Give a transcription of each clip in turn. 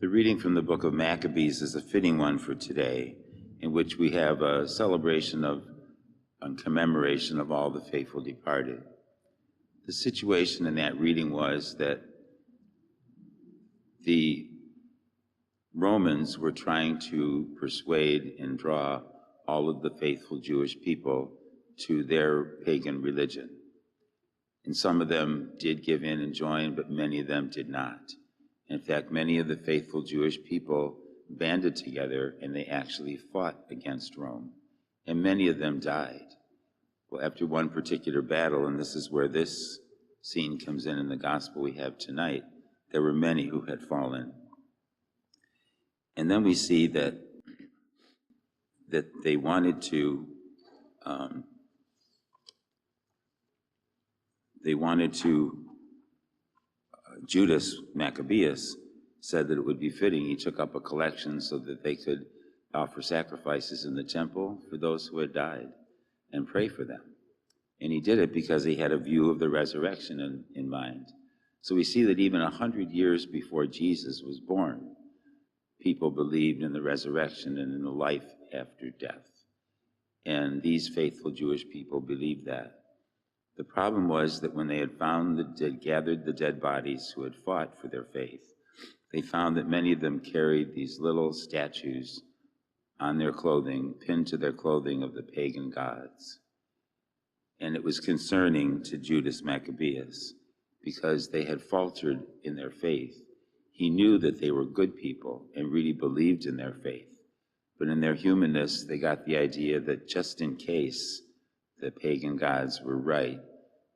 The reading from the book of Maccabees is a fitting one for today, in which we have a celebration of and commemoration of all the faithful departed. The situation in that reading was that the Romans were trying to persuade and draw all of the faithful Jewish people to their pagan religion. And some of them did give in and join, but many of them did not. In fact, many of the faithful Jewish people banded together and they actually fought against Rome, and many of them died. Well, after one particular battle, and this is where this scene comes in the gospel we have tonight, there were many who had fallen. And then we see that they wanted to Judas Maccabeus said that it would be fitting. He took up a collection so that they could offer sacrifices in the temple for those who had died and pray for them. And he did it because he had a view of the resurrection in mind. So we see that even 100 years before Jesus was born, people believed in the resurrection and in the life after death. And these faithful Jewish people believed that. The problem was that when they had gathered the dead bodies who had fought for their faith, they found that many of them carried these little statues on their clothing, pinned to their clothing, of the pagan gods. And it was concerning to Judas Maccabeus because they had faltered in their faith. He knew that they were good people and really believed in their faith. But in their humanness, they got the idea that just in case the pagan gods were right,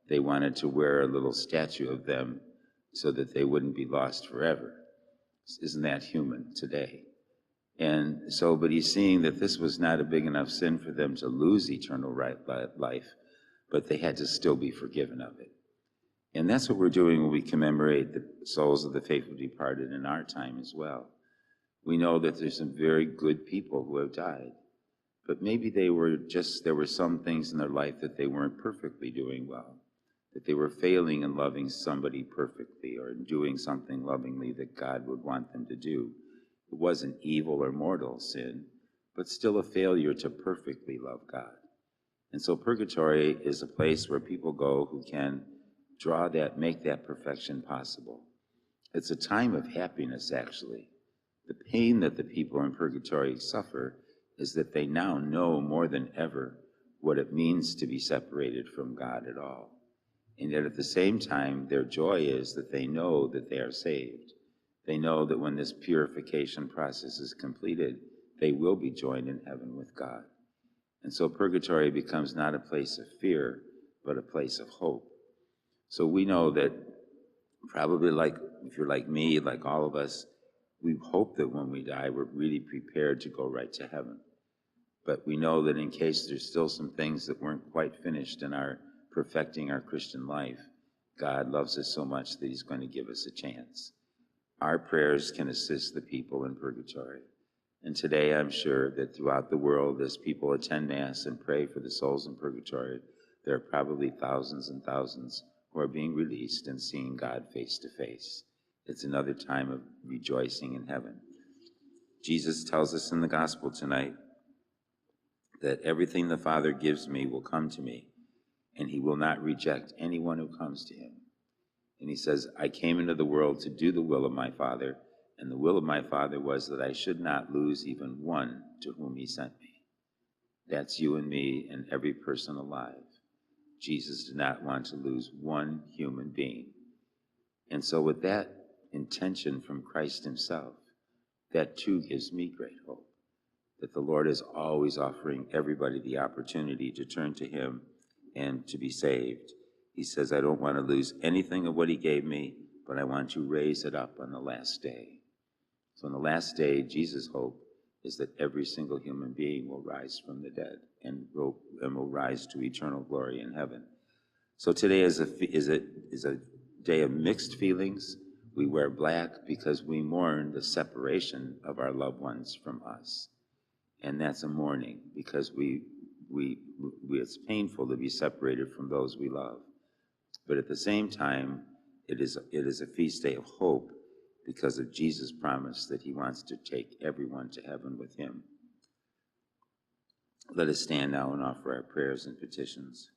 they wanted to wear a little statue of them so that they wouldn't be lost forever. Isn't that human today? And so, but he's seeing that this was not a big enough sin for them to lose eternal life, but they had to still be forgiven of it. And that's what we're doing when we commemorate the souls of the faithful departed in our time as well. We know that there's some very good people who have died, but maybe there were some things in their life that they weren't perfectly doing well, that they were failing in loving somebody perfectly or doing something lovingly that God would want them to do. It wasn't evil or mortal sin, but still a failure to perfectly love God. And so purgatory is a place where people go who can make that perfection possible. It's a time of happiness, actually. The pain that the people in purgatory suffer is that they now know more than ever what it means to be separated from God at all. And yet at the same time, their joy is that they know that they are saved. They know that when this purification process is completed, they will be joined in heaven with God. And so purgatory becomes not a place of fear, but a place of hope. So we know that probably, like if you're like me, like all of us, we hope that when we die, we're really prepared to go right to heaven. But we know that in case there's still some things that weren't quite finished in our perfecting our Christian life, God loves us so much that he's going to give us a chance. Our prayers can assist the people in purgatory. And today I'm sure that throughout the world, as people attend Mass and pray for the souls in purgatory, there are probably thousands and thousands who are being released and seeing God face to face. It's another time of rejoicing in heaven. Jesus tells us in the gospel tonight that everything the Father gives me will come to me, and he will not reject anyone who comes to him. And he says, I came into the world to do the will of my Father, and the will of my Father was that I should not lose even one to whom he sent me. That's you and me and every person alive. Jesus did not want to lose one human being. And so with that intention from Christ himself, that too gives me great hope, that the Lord is always offering everybody the opportunity to turn to him and to be saved. He says, I don't want to lose anything of what he gave me, but I want to raise it up on the last day. So on the last day, Jesus' hope is that every single human being will rise from the dead and will rise to eternal glory in heaven. So today is a day of mixed feelings. We wear black because we mourn the separation of our loved ones from us. And that's a mourning because it's painful to be separated from those we love. But at the same time, it is a feast day of hope because of Jesus' promise that he wants to take everyone to heaven with him. Let us stand now and offer our prayers and petitions.